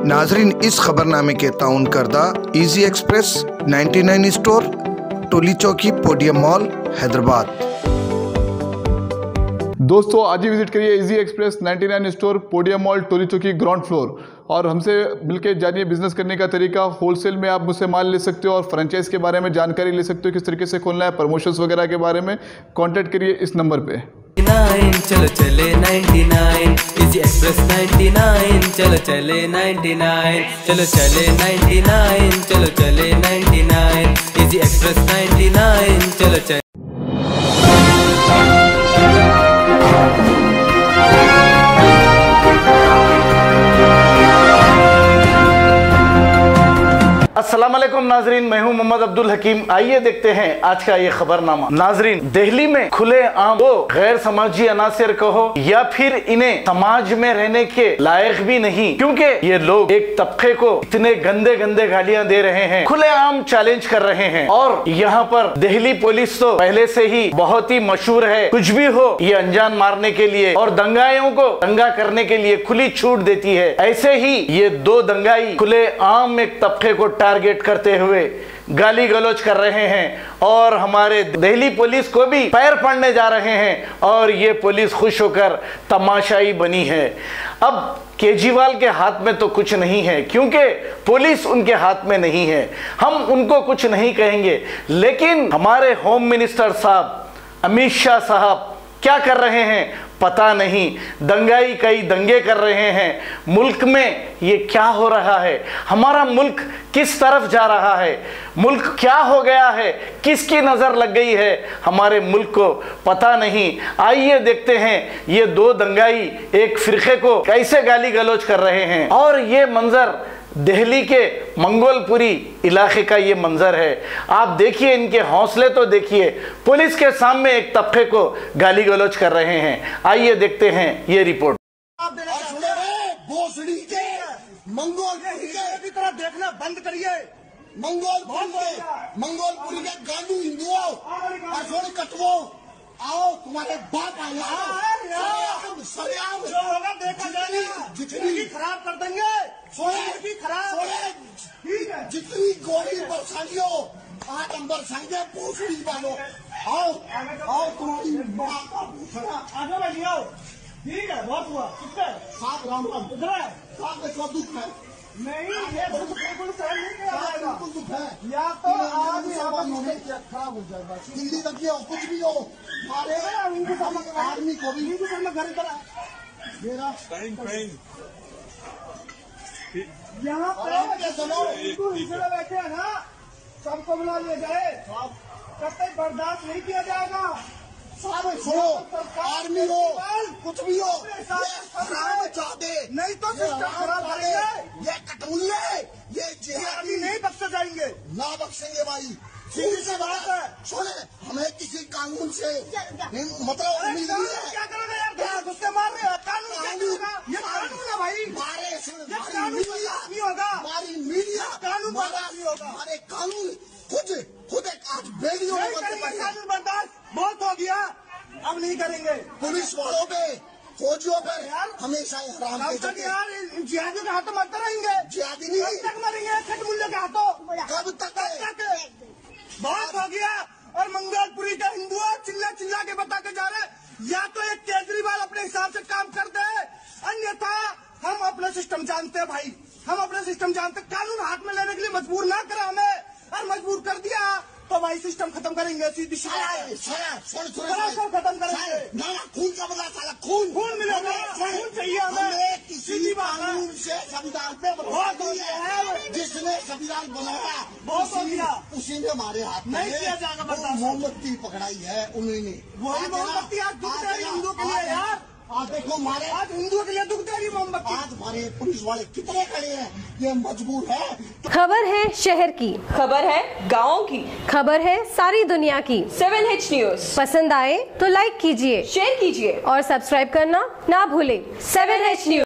नाजरीन, इस खबरनामे के ताउन करदा इजी एक्सप्रेस 99 स्टोर, टोली चौकी, पोडियम मॉल, हैदराबाद। दोस्तों, आज ही विजिट करिए easy express 99 store, podium mall, Toli Chowki, ground floor, और हमसे मिलकर जानिए बिजनेस करने का तरीका। होलसेल में आप मुझसे माल ले सकते हो और फ्रेंचाइज के बारे में जानकारी ले सकते हो, किस तरीके से खोलना है, प्रमोशंस वगैरह के बारे में। कांटेक्ट करिए इस नंबर पे। चलो चले 99 इजी एक्सप्रेस 99, चलो चले 99, चलो चले 99, चलो चले 99 इजी एक्सप्रेस 99, चलो चले। अस्सलाम वालेकुम नाजरीन, मैं हूं मोहम्मद अब्दुल हकीम। आइए देखते हैं आज का ये खबरनामा। नाजरीन, दिल्ली में खुले आम वो गैर समाजी अनासिर कहो या फिर इन्हें समाज में रहने के लायक भी नहीं, क्योंकि ये लोग एक तबके को इतने गंदे गंदे गालियां दे रहे हैं, खुले आम चैलेंज कर रहे हैं। और यहाँ पर दिल्ली पुलिस तो पहले से ही बहुत ही मशहूर है, कुछ भी हो ये अनजान मारने के लिए और दंगाइयों को दंगा करने के लिए खुली छूट देती है। ऐसे ही ये दो दंगाई खुले आम एक तबके को टारगेट करते हुए गाली गलौज कर रहे हैं और हमारे दिल्ली पुलिस को भी पैर पड़ने जा रहे हैं, और ये पुलिस खुश होकर तमाशाई बनी है। अब केजरीवाल के हाथ में तो कुछ नहीं है, क्योंकि पुलिस उनके हाथ में नहीं है, हम उनको कुछ नहीं कहेंगे। लेकिन हमारे होम मिनिस्टर साहब अमित शाह साहब क्या कर रहे हैं पता नहीं, दंगाई कई दंगे कर रहे हैं। मुल्क में ये क्या हो रहा है, हमारा मुल्क किस तरफ जा रहा है, मुल्क क्या हो गया है, किसकी नजर लग गई है हमारे मुल्क को पता नहीं। आइए देखते हैं ये दो दंगाई एक फिरके को कैसे गाली गलौज कर रहे हैं। और ये मंजर दिल्ली के मंगोलपुरी इलाके का ये मंजर है। आप देखिए, इनके हौसले तो देखिए, पुलिस के सामने एक तबके को गाली गलौज कर रहे हैं। आइए देखते हैं ये रिपोर्ट। मंगोलपुरी की तरह देखना बंद करिए। मंगोलपुरी के गांडू हिंदुओं और कटवो आओ, तुम्हारे बाप सरेआम जो होगा देखा जाएगा, जितनी खराब कर देंगे जितनी गोली बरसाइयो 8 नंबर साइडे पूछड़ी वालों आओ आओ, तुम्हारी माँ का पूछना आगे बैठिए। आओ, ठीक है, बहुत हुआ। सात राउंड इधर सात में दुख है नहीं, ये बिल्कुल सहन नहीं किया जाएगा। बिल्कुल दुख है, या तो आज खराब हो जाएगा। दिल्ली तक हो कुछ भी हो, मारे आर्मी को भी घर करा मेरा यहाँ पे बैठे हैं ना, सबको बुला लिया जाए, कतई बर्दाश्त नहीं किया जाएगा। सारे सुनो, आर्मी हो कुछ भी हो, चाहते नहीं तो सिस्टम खराब करेंगे। ये कटोरिए ये जिहादी नहीं बख्शे जाएंगे, ना बख्शेंगे भाई। सीधी सी बात है, सुने, हमें किसी कानून से मतलब उम्मीद नहीं है। क्या करोगे यार, क्या गुस्से मार रहे हो? कानून ये कानून है भाई, हमारे नहीं होगा, हमारी मीडिया कानून नहीं होगा, हमारे कानून खुद एक आज बेड़ियों कानून बर्दाश्त बहुत हो गया, अब नहीं करेंगे। पुलिस वालों पे फौजियों पर हमेशा हराम यार, जिहादियों के हाथों मरते रहेंगे। जिहादी नहीं, कब तक मरेंगे खटमुल्ले के हाथों, कब तक बहुत हो गया। और मंगोलपुरी के हिंदुओं चिल्ला चिल्ला के बता के जा रहे, या तो एक केजरीवाल अपने हिसाब से काम कर दे, अन्यथा हम अपना सिस्टम जानते हैं भाई, हम अपना सिस्टम जानते। कानून हाथ में लेने के लिए मजबूर ना करा हमें, और मजबूर कर दिया तो भाई सिस्टम खत्म करेंगे। सीधी खत्म करेंगे, खून का बदला साला, खून मिलेगा, खून चाहिए हमें। किसी कानून से संविधान पे बहुत हो गया है, जिसने संविधान बनाया बहुत हो गया, उसी ने हमारे हाथ में नहीं किया जाएगा। मोमबत्ती पकड़ाई है उन्होंने, वही मोमबत्ती आज दुख दे रही हिंदुओं के लिए यार। आज देखो हमारे आज हिंदुओं के लिए दुख दे रही मोमबत्ती, आज हमारे पुलिस वाले कितने खड़े हैं, ये मजबूर है। खबर है शहर की, खबर है गाँव की, खबर है सारी दुनिया की। 7H न्यूज पसंद आए तो लाइक कीजिए, शेयर कीजिए और सब्सक्राइब करना ना भूले। 7H news.